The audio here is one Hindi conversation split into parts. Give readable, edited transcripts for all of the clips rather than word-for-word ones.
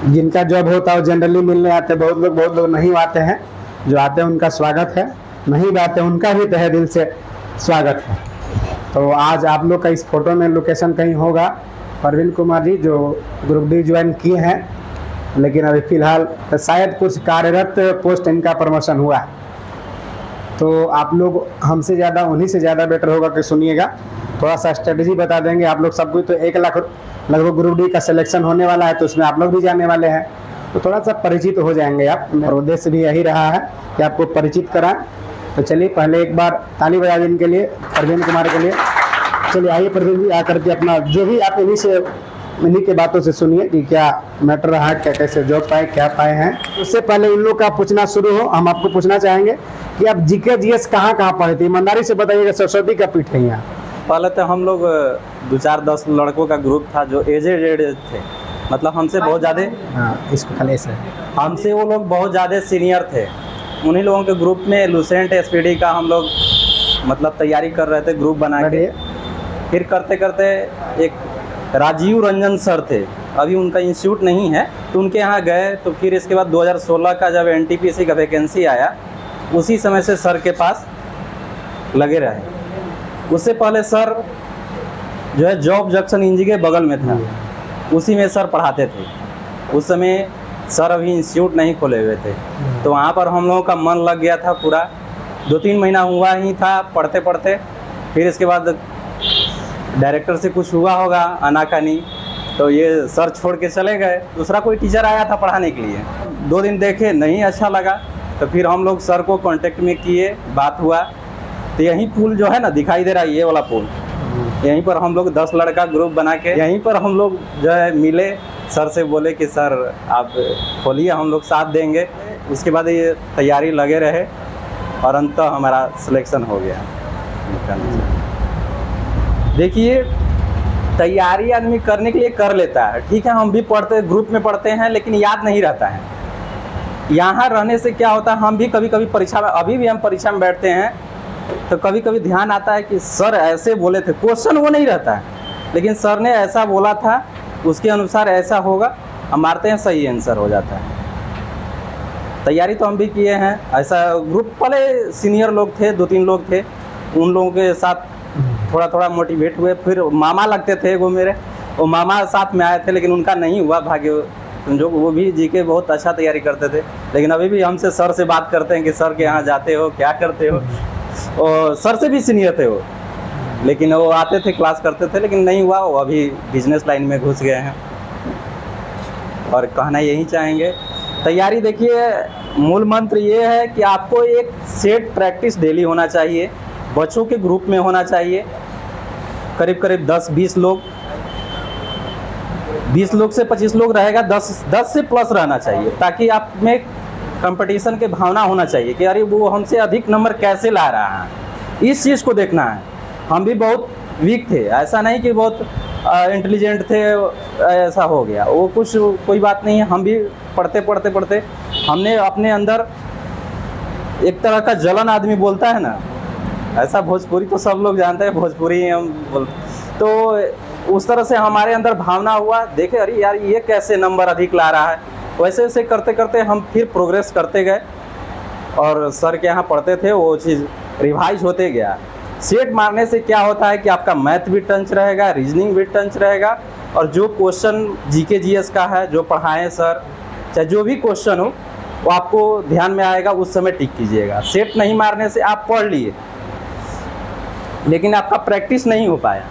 जिनका जॉब होता है वो जनरली मिलने आते हैं, बहुत लोग नहीं आते हैं। जो आते हैं उनका स्वागत है, नहीं भी आते उनका भी तहे दिल से स्वागत है। तो आज आप लोग का इस फोटो में लोकेशन कहीं होगा। परवीन कुमार जी जो ग्रुप डी ज्वाइन किए हैं, लेकिन अभी फ़िलहाल तो शायद कुछ कार्यरत पोस्ट इनका प्रमोशन हुआ। तो आप लोग हमसे ज़्यादा, उन्हीं से ज़्यादा बेटर होगा कि सुनिएगा, थोड़ा सा स्ट्रेटजी बता देंगे आप लोग सबको। तो 1 लाख लगभग ग्रुप डी का सिलेक्शन होने वाला है, तो उसमें आप लोग भी जाने वाले हैं, तो थोड़ा सा परिचित हो जाएंगे आप। और उद्देश्य भी यही रहा है कि आपको परिचित कराएं। तो चलिए पहले एक बार ताली बजा दें इनके लिए, परवीन कुमार के लिए। चलिए आइए परवीन जी, आकर के अपना जो भी आप इन्हीं के बातों से सुनिए कि क्या मैटर रहा, क्या कैसे जॉब पाए, क्या पाए हैं। उससे पहले उन लोग का पूछना शुरू हो, हम आपको पूछना चाहेंगे कि आप जीके जीएस कहाँ पढ़े थे, ईमानदारी से बताइएगा। सरस्वती का पीठ है यहाँ। पहले तो हम लोग 2-4-10 लड़कों का ग्रुप था जो एजेड थे, मतलब हमसे बहुत ज़्यादा, इसको खाली से हमसे वो लोग बहुत ज़्यादा सीनियर थे। उन्हीं लोगों के ग्रुप में लूसेंट एसपीडी का हम लोग मतलब तैयारी कर रहे थे, ग्रुप बना के। फिर करते करते एक राजीव रंजन सर थे, अभी उनका इंस्टीट्यूट नहीं है, तो उनके यहाँ गए। तो फिर इसके बाद 2016 का जब एनटीपीसी का वैकेंसी आया, उसी समय से सर के पास लगे रहे। उससे पहले सर जो है जॉब जंक्शन इंजी के बगल में था, उसी में सर पढ़ाते थे। उस समय सर अभी इंस्टीट्यूट नहीं खोले हुए थे, तो वहाँ पर हम लोगों का मन लग गया था पूरा। 2-3 महीना हुआ ही था पढ़ते पढ़ते। फिर इसके बाद डायरेक्टर से कुछ हुआ होगा आनाकानी, तो ये सर छोड़ के चले गए। दूसरा कोई टीचर आया था पढ़ाने के लिए, 2 दिन देखे, नहीं अच्छा लगा, तो फिर हम लोग सर को कांटेक्ट में किए, बात हुआ। तो यही पुल जो है ना दिखाई दे रहा है, ये वाला पुल, यहीं पर हम लोग 10 लड़का ग्रुप बना के यहीं पर हम लोग जो है मिले। सर से बोले कि सर आप खोलिए, हम लोग साथ देंगे। उसके बाद ये तैयारी लगे रहे और अंततः हमारा सिलेक्शन हो गया। देखिए तैयारी आदमी करने के लिए कर लेता है, ठीक है, हम भी पढ़ते ग्रुप में पढ़ते हैं, लेकिन याद नहीं रहता है। यहाँ रहने से क्या होता है, हम भी कभी कभी परीक्षा में, अभी भी हम परीक्षा में बैठते हैं तो कभी कभी ध्यान आता है कि सर ऐसे बोले थे, क्वेश्चन वो नहीं रहता है, लेकिन सर ने ऐसा बोला था, उसके अनुसार ऐसा होगा, हम मारते हैं, सही आंसर हो जाता है। तैयारी तो हम भी किए हैं। ऐसा ग्रुप पहले सीनियर लोग थे, 2-3 लोग थे, उन लोगों के साथ थोड़ा थोड़ा मोटिवेट हुए। फिर मामा लगते थे वो मेरे, वो मामा साथ में आए थे, लेकिन उनका नहीं हुआ भाग्य, जो वो भी जीके बहुत अच्छा तैयारी करते थे। लेकिन अभी भी हमसे सर से बात करते हैं कि सर के यहाँ जाते हो, क्या करते हो। और सर से भी सीनियर थे वो, लेकिन वो आते थे, क्लास करते थे, लेकिन नहीं हुआ। वो अभी बिजनेस लाइन में घुस गए हैं। और कहना यही चाहेंगे, तैयारी देखिए, मूल मंत्र ये है कि आपको एक सेट प्रैक्टिस डेली होना चाहिए, बच्चों के ग्रुप में होना चाहिए, करीब करीब 10-20 लोग, 20 लोग से 25 लोग रहेगा, 10 से प्लस रहना चाहिए, ताकि आप में कंपटीशन के भावना होना चाहिए कि अरे वो हमसे अधिक नंबर कैसे ला रहा है, इस चीज़ को देखना है। हम भी बहुत वीक थे, ऐसा नहीं कि बहुत इंटेलिजेंट थे, ऐसा हो गया वो कुछ, कोई बात नहीं है। हम भी पढ़ते पढ़ते पढ़ते हमने अपने अंदर एक तरह का जलन, आदमी बोलता है ना, ऐसा भोजपुरी तो सब लोग जानते हैं, भोजपुरी हम तो उस तरह से हमारे अंदर भावना हुआ, देखे अरे यार ये कैसे नंबर अधिक ला रहा है। वैसे वैसे करते करते हम फिर प्रोग्रेस करते गए, और सर के यहाँ पढ़ते थे, वो चीज़ रिवाइज होते गया। सेट मारने से क्या होता है कि आपका मैथ भी टंच रहेगा, रीजनिंग भी टंच रहेगा, और जो क्वेश्चन जीके जीएस का है, जो पढ़ाएं सर, चाहे जो भी क्वेश्चन हो, वो आपको ध्यान में आएगा, उस समय टिक कीजिएगा। सेट नहीं मारने से आप पढ़ लिए, लेकिन आपका प्रैक्टिस नहीं हो पाया,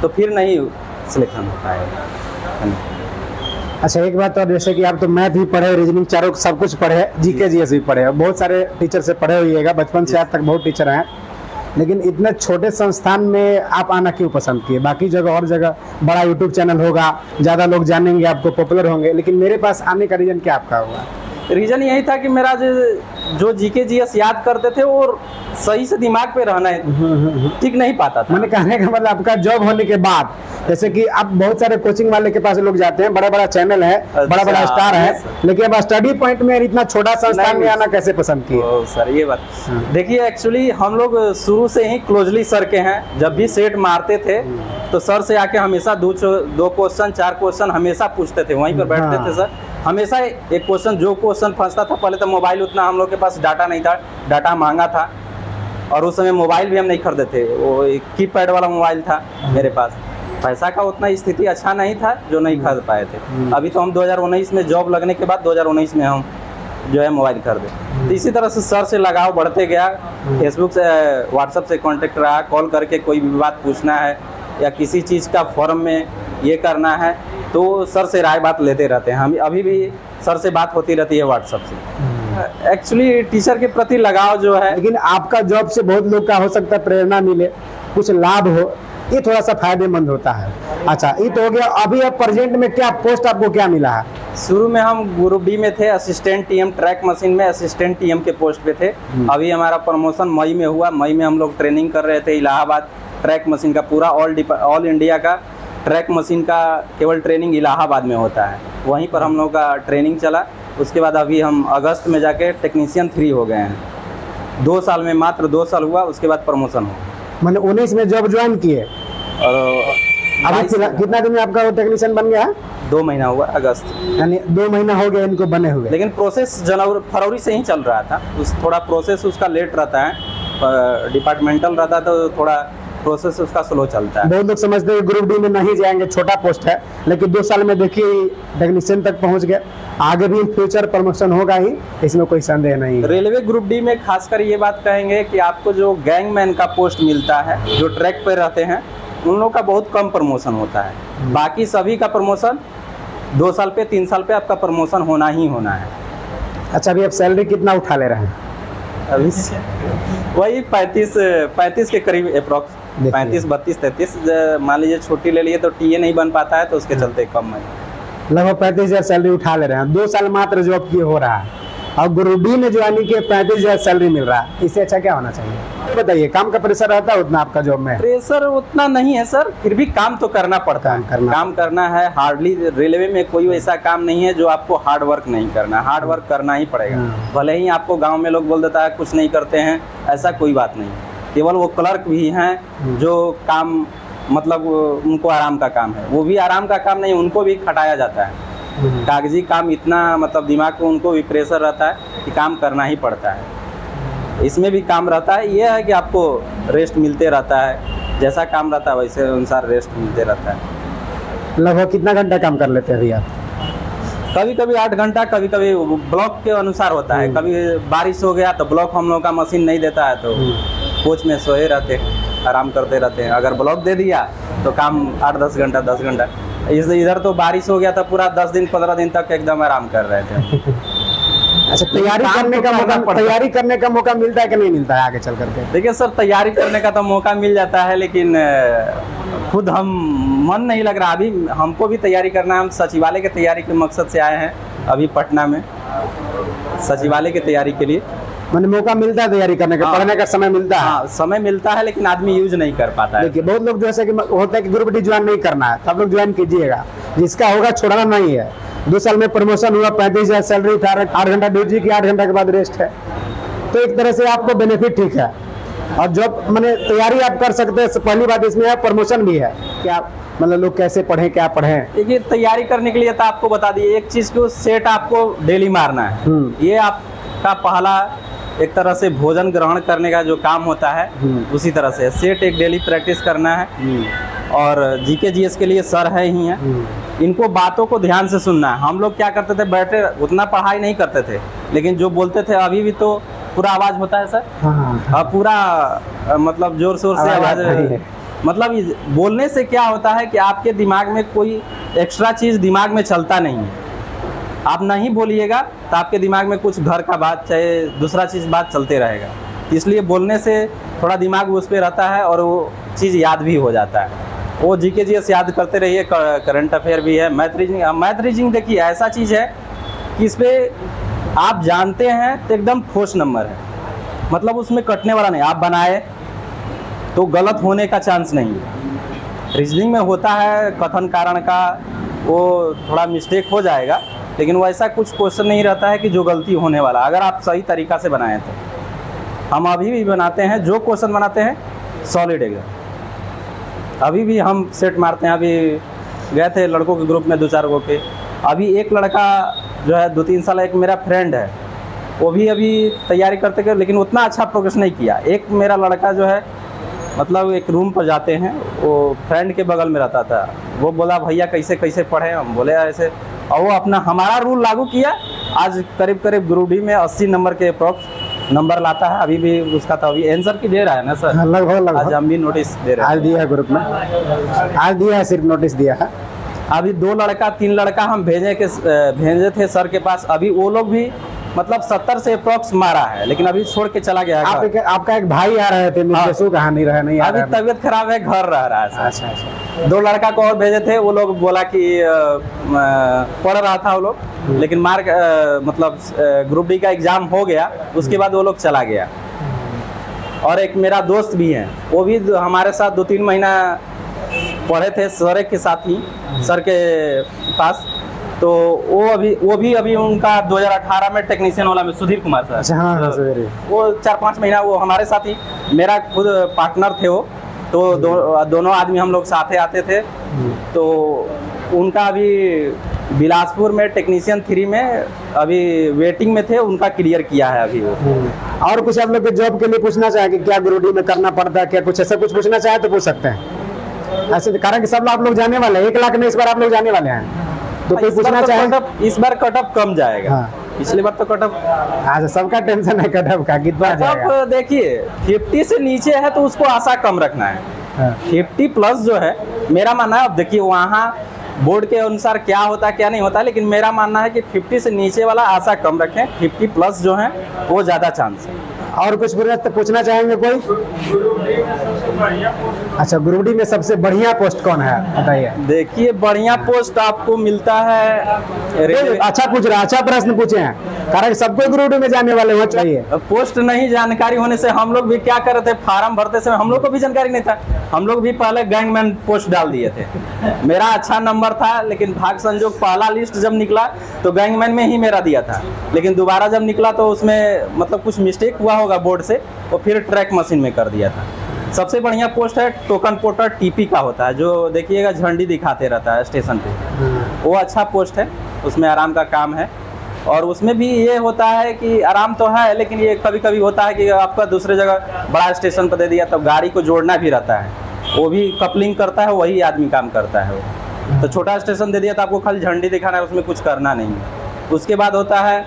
तो फिर नहीं सिलेक्शन हो पाएगा। अच्छा एक बात और, जैसे कि आप तो मैथ भी पढ़े, रीजनिंग, चारों सब कुछ पढ़े, जीके जीएस भी पढ़े, बहुत सारे टीचर से पढ़े हुइएगा, बचपन से आज तक बहुत टीचर हैं, लेकिन इतने छोटे संस्थान में आप आना क्यों पसंद किए? बाकी जगह और जगह बड़ा यूट्यूब चैनल होगा, ज़्यादा लोग जानेंगे आपको, पॉपुलर होंगे, लेकिन मेरे पास आने का रीज़न क्या आपका हुआ? रीज़न यही था कि मेरा जो जीके जीएस याद करते थे वो सही से दिमाग पे रहना ठीक नहीं पाता था। मैंने कहने का मतलब आपका जॉब होने के बाद, जैसे कि अब बहुत सारे कोचिंग वाले के पास लोग जाते हैं, बड़ा बड़ा चैनल है, बड़ा बड़ा स्टार है, लेकिन अब स्टडी पॉइंट में इतना छोटा संस्थान में आना कैसे पसंद किए? सर ये बात देखिए, एक्चुअली हम लोग शुरू से ही क्लोजली सर के हैं। जब भी सेट मारते थे तो सर से आके हमेशा 2 क्वेश्चन 4 क्वेश्चन हमेशा पूछते थे, वहीं पर बैठते थे सर, हमेशा एक क्वेश्चन, जो क्वेश्चन फंसता था, पहले तो मोबाइल उतना हम लोग के पास डाटा नहीं था, डाटा महंगा था और उस समय मोबाइल भी हम नहीं खरीदे थे, वो एक कीपैड वाला मोबाइल था मेरे पास। पैसा का उतना स्थिति अच्छा नहीं था जो नहीं खरीद पाए थे। अभी तो हम 2019 में जॉब लगने के बाद 2019 में हम जो है मोबाइल खरीदे। तो इसी तरह से सर से लगाव बढ़ते गया, फेसबुक से व्हाट्सएप से कांटेक्ट रहा, कॉल करके कोई भी बात पूछना है या किसी चीज़ का फॉर्म में ये करना है तो सर से राय बात लेते रहते हैं। हम अभी भी सर से बात होती रहती है व्हाट्सएप से। एक्चुअली टीचर के प्रति लगाव जो है, लेकिन आपका जॉब से बहुत लोग का हो सकता है प्रेरणा मिले, कुछ लाभ हो, ये थोड़ा सा फायदेमंद होता है। अच्छा, ये तो हो गया। अभी अब प्रेजेंट में क्या पोस्ट आपको क्या मिला है? शुरू में हम ग्रुप डी में थे, असिस्टेंट टीएम, ट्रैक मशीन में असिस्टेंट टीएम के पोस्ट पे थे। अभी हमारा प्रमोशन मई में हुआ। मई में हम लोग ट्रेनिंग कर रहे थे इलाहाबाद ट्रैक मशीन का, पूरा ऑल इंडिया का ट्रैक मशीन का केवल ट्रेनिंग इलाहाबाद में होता है, वहीं पर हम लोग का ट्रेनिंग चला। उसके बाद अभी हम अगस्त में जाके टेक्नीशियन 3 हो गए हैं। 2 साल में, मात्र 2 साल हुआ, उसके बाद प्रमोशन हुआ। मैंने 19 में जॉब ज्वाइन किए और अभी कितना दिन में आपका वो टेक्नीशियन बन गया? 2 महीना हुआ, अगस्त, यानी 2 महीना हो गया इनको बने हुए। लेकिन प्रोसेस फरवरी से ही चल रहा था। थोड़ा प्रोसेस उसका लेट रहता है, डिपार्टमेंटल रहता है तो थोड़ा प्रोसेस उसका स्लो चलता है। बहुत लोग समझते हैं ग्रुप डी में नहीं जाएंगे, छोटा पोस्ट है, लेकिन 2 साल में देखिए टेक्नीशियन तक पहुंच गए। आगे भी फ्यूचर प्रमोशन होगा ही, इसमें कोई संदेह नहीं है। रेलवे ग्रुप डी में खासकर ये बात कहेंगे कि आपको जो गैंगमैन का पोस्ट मिलता है, जो ट्रैक पे रहते हैं, उन लोगों का बहुत कम प्रमोशन होता है। बाकी सभी का प्रमोशन 2 साल पे, 3 साल पे आपका प्रमोशन होना ही होना है। अच्छा, अभी आप सैलरी कितना उठा ले रहे हैं? अभी वही 35 के करीब अप्रॉक्स, 35, 32, 33। मान लीजिए छुट्टी ले लिए तो टीए नहीं बन पाता है, तो उसके चलते कम है। लगभग 35,000 सैलरी उठा ले रहे हैं। 2 साल मात्र जॉब किए हो रहा है और ग्रुप डी में ज्वाइनिंग के 35,000 सैलरी मिल रहा है। इससे अच्छा क्या होना चाहिए? बताइए, काम का प्रेशर रहता है उतना आपका जॉब में? प्रेशर उतना नहीं है सर, फिर भी काम तो करना पड़ता है। काम करना है। हार्डली रेलवे में कोई ऐसा काम नहीं है जो आपको हार्ड वर्क नहीं करना, हार्ड वर्क करना ही पड़ेगा। भले ही आपको गांव में लोग बोल देता है कुछ नहीं करते हैं, ऐसा कोई बात नहीं। केवल वो क्लर्क भी हैं जो काम, मतलब उनको आराम का काम है, वो भी आराम का काम नहीं, उनको भी खटाया जाता है। कागजी काम इतना, मतलब दिमाग को उनको भी प्रेशर रहता है कि काम करना ही पड़ता है। इसमें भी काम रहता है, ये है कि आपको रेस्ट मिलते रहता है, जैसा काम रहता है वैसे अनुसार रेस्ट मिलते रहता है। लगभग कितना घंटा काम कर लेते हैं भैया? कभी कभी 8 घंटा, कभी कभी ब्लॉक के अनुसार होता है। कभी बारिश हो गया तो ब्लॉक हम लोग का मशीन नहीं देता है, तो कोच में सोए रहते हैं, आराम करते रहते हैं। अगर ब्लॉक दे दिया तो काम 8-10 घंटा, 10 घंटा। इधर तो बारिश हो गया था, पूरा 10 दिन 15 दिन तक एकदम आराम कर रहे थे। अच्छा, तैयारी करने का मौका मिलता है कि नहीं मिलता है आगे चल करके? देखिए सर, तैयारी करने का तो मौका मिल जाता है, लेकिन खुद हम मन नहीं लग रहा। अभी हमको भी तैयारी करना है। हम सचिवालय की तैयारी के मकसद से आए हैं अभी पटना में, सचिवालय की तैयारी के लिए। मैंने मौका मिलता है तैयारी करने का, पढ़ने का समय मिलता है? हाँ, समय मिलता है, लेकिन आदमी यूज नहीं कर पाता है। देखिए, बहुत लोग जैसे कि होता है कि ग्रुप डी ज्वाइन नहीं करना है, तब लोग ज्वाइन कीजिएगा, जिसका होगा छोड़ना नहीं है। 2 साल में प्रमोशन हुआ, 35,000 सैलरी उठा रहे, 8 घंटा ड्यूटी की, 8 घंटा के बाद रेस्ट है, तो एक तरह से आपको बेनिफिट ठीक है। और जॉब मैंने तैयारी आप कर सकते हैं। पहली बात इसमें है, प्रमोशन भी है कि आप मतलब लोग कैसे पढ़ें, क्या पढ़ें। देखिए, तैयारी करने के लिए तो आपको बता दिए एक चीज को, सेट आपको डेली मारना है। ये आपका पहला एक तरह से भोजन ग्रहण करने का जो काम होता है, उसी तरह से सेट एक डेली प्रैक्टिस करना है। और जीके जीएस के लिए सर है ही हैं, इनको बातों को ध्यान से सुनना है। हम लोग क्या करते थे, बैठे उतना पढ़ाई नहीं करते थे, लेकिन जो बोलते थे, अभी भी तो पूरा आवाज होता है सर। हाँ, पूरा मतलब जोर शोर से आवाज, मतलब बोलने से क्या होता है कि आपके दिमाग में कोई एक्स्ट्रा चीज दिमाग में चलता नहीं है। आप नहीं बोलिएगा तो आपके दिमाग में कुछ घर का बात, चाहे दूसरा चीज बात चलते रहेगा। इसलिए बोलने से थोड़ा दिमाग उस पर रहता है और वो चीज़ याद भी हो जाता है। वो जीके जीएस याद करते रहिए। करंट अफेयर भी है, मैथ रीजनिंग देखिए ऐसा चीज़ है कि इस पर आप जानते हैं तो एकदम ठोस नंबर है, मतलब उसमें कटने वाला नहीं। आप बनाए तो गलत होने का चांस नहीं है। रीजनिंग में होता है कथन कारण का, वो थोड़ा मिस्टेक हो जाएगा, लेकिन वैसा कुछ क्वेश्चन नहीं रहता है कि जो गलती होने वाला, अगर आप सही तरीक़ा से बनाएं तो। हम अभी भी बनाते हैं, जो क्वेश्चन बनाते हैं सॉलिड एकदम। अभी भी हम सेट मारते हैं। अभी गए थे लड़कों के ग्रुप में 2-4 गो के, अभी एक लड़का जो है 2-3 साल एक मेरा फ्रेंड है, वो भी अभी तैयारी करते कर, लेकिन उतना अच्छा प्रोग्रेस नहीं किया। एक मेरा लड़का जो है मतलब एक रूम पर जाते हैं, वो फ्रेंड के बगल में रहता था, वो बोला भैया कैसे कैसे पढ़े, हम बोले ऐसे, और वो अपना हमारा रूल लागू किया। आज करीब करीब ग्रुप डी में 80 नंबर के अप्रॉक्स नंबर लाता है। अभी भी उसका तो अभी आंसर की दे रहा है ना सर, लगभग आज हम भी नोटिस दे रहे हैं। आज दिया है ग्रुप में, आज दिया है, सिर्फ नोटिस दिया है। अभी 2 लड़का 3 लड़का हम भेजे थे सर के पास, अभी वो लोग भी मतलब 70 से अप्रॉक्स मारा है, लेकिन अभी छोड़ के चला गया है। आपका एक भाई आ रहे थे, कहा नहीं रहे, नहीं अभी तबीयत खराब है, घर रह रहा है सर। अच्छा। 2 लड़का को और भेजे थे, वो लोग बोला कि पढ़ रहा था वो लोग, लेकिन मार्क मतलब ग्रुप डी का एग्जाम हो गया, उसके बाद वो लोग चला गया। और एक मेरा दोस्त भी है, वो भी हमारे साथ 2-3 महीना पढ़े थे सर के साथ ही, सर के पास। तो वो भी अभी उनका 2018 में टेक्नीशियन वाला में सुधीर कुमार सर। अच्छा, हाँ, वो 4-5 महीना वो हमारे साथ ही, मेरा खुद पार्टनर थे वो, तो दोनों आदमी हम लोग साथे आते थे। तो उनका अभी बिलासपुर में टेक्नीशियन 3 में अभी वेटिंग में थे, उनका क्लियर किया है अभी वो। और कुछ आप लोग के जॉब के लिए पूछना चाहे कि क्या ग्रुप डी में करना पड़ता है, क्या कुछ ऐसा कुछ पूछना चाहे तो पूछ सकते हैं ऐसे, कारण कि सब आप लोग जाने वाले हैं, 1 लाख में इस बार आप लोग जाने वाले हैं, तो कोई पूछना चाहे। इस बार कटअप कम जाएगा। हाँ। पिछली बार तो कटअप, आज सबका टेंशन है कटअप का, कितना जाएगा। देखिए 50 से नीचे है तो उसको आशा कम रखना है। हाँ। 50 प्लस जो है मेरा मानना है, अब देखिए वहाँ बोर्ड के अनुसार क्या होता है क्या नहीं होता है, लेकिन मेरा मानना है कि 50 से नीचे वाला आशा कम रखें, 50 प्लस जो है वो ज़्यादा चांस है। और कुछ पूछना चाहेंगे कोई? अच्छा, ग्रुप डी में सबसे बढ़िया पोस्ट कौन है बताइए? देखिए बढ़िया पोस्ट आपको मिलता है रेलवे। अच्छा पूछ रहा, अच्छा प्रश्न पूछे हैं, कारण सबको ग्रुप डी में जाने वाले हो चाहिए। पोस्ट नहीं जानकारी होने से हम लोग भी क्या कर रहे थे, फार्म भरते समय हम लोग को भी जानकारी नहीं था, हम लोग भी पहले गैंगमैन पोस्ट डाल दिए थे। मेरा अच्छा नंबर था, लेकिन भाग संजोग पहला लिस्ट जब निकला तो गैंगमैन में ही मेरा दिया था, लेकिन दोबारा जब निकला तो उसमें मतलब कुछ मिस्टेक हुआ होगा बोर्ड से, और फिर ट्रैक मशीन में कर दिया था। सबसे बढ़िया पोस्ट है टोकन पोर्टर टीपी का होता है, जो देखिएगा झंडी दिखाते रहता है स्टेशन पे, वो अच्छा पोस्ट है, उसमें आराम का काम है। और उसमें भी ये होता है कि आराम तो है, लेकिन ये कभी कभी होता है कि आपका दूसरे जगह बड़ा स्टेशन पर दे दिया तो गाड़ी को जोड़ना भी रहता है, वो भी कपलिंग करता है, वही आदमी काम करता है वो। तो छोटा स्टेशन दे दिया तो आपको खाली झंडी दिखाना है, उसमें कुछ करना नहीं है। उसके बाद होता है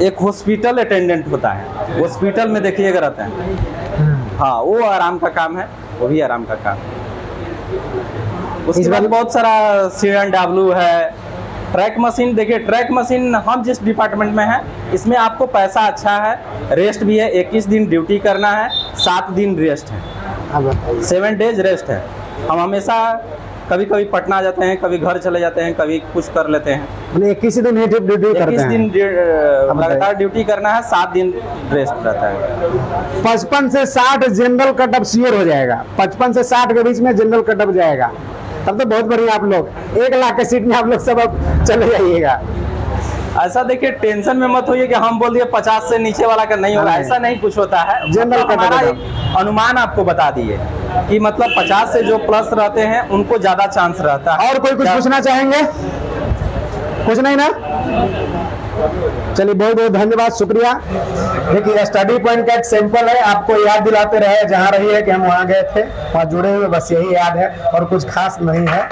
एक हॉस्पिटल अटेंडेंट होता है, हॉस्पिटल में देखिएगा रहता है, हाँ वो आराम का काम है, वो भी आराम का काम है। उसके बाद बहुत सारा CNW है, ट्रैक मशीन। देखिए ट्रैक मशीन हम जिस डिपार्टमेंट में है, इसमें आपको पैसा अच्छा है, रेस्ट भी है, 21 दिन ड्यूटी करना है, 7 दिन रेस्ट है, 7 डेज रेस्ट है। हम हमेशा कभी कभी पटना जाते हैं, कभी घर चले जाते हैं, कभी कुछ कर लेते हैं। 21 दिन ड्यूटी करते हैं, 21 दिन लगातार ड्यूटी करना है, 7 दिन रेस्ट रहता है। 55 से 60 जनरल कटअप श्योर हो जाएगा, 55 से 60 के बीच में जनरल कटअप जाएगा, तब तो बहुत बढ़िया। आप लोग 1 लाख के सीट में आप लोग सब अब चले जाइएगा। ऐसा देखिए टेंशन में मत होइए कि हम बोल दिए 50 से नीचे वाला का नहीं होगा, ऐसा नहीं कुछ होता है। जनरल मतलब हमारा एक अनुमान आपको बता दिए कि मतलब 50 से जो प्लस रहते हैं उनको ज्यादा चांस रहता है। और कोई कुछ पूछना चाहेंगे? कुछ नहीं ना? चलिए बहुत बहुत धन्यवाद, शुक्रिया। देखिए स्टडी पॉइंट का एक सैंपल है, आपको याद दिलाते रहे, जहाँ रही है कि हम वहाँ गए थे, वहाँ जुड़े हुए, बस यही याद है और कुछ खास नहीं है।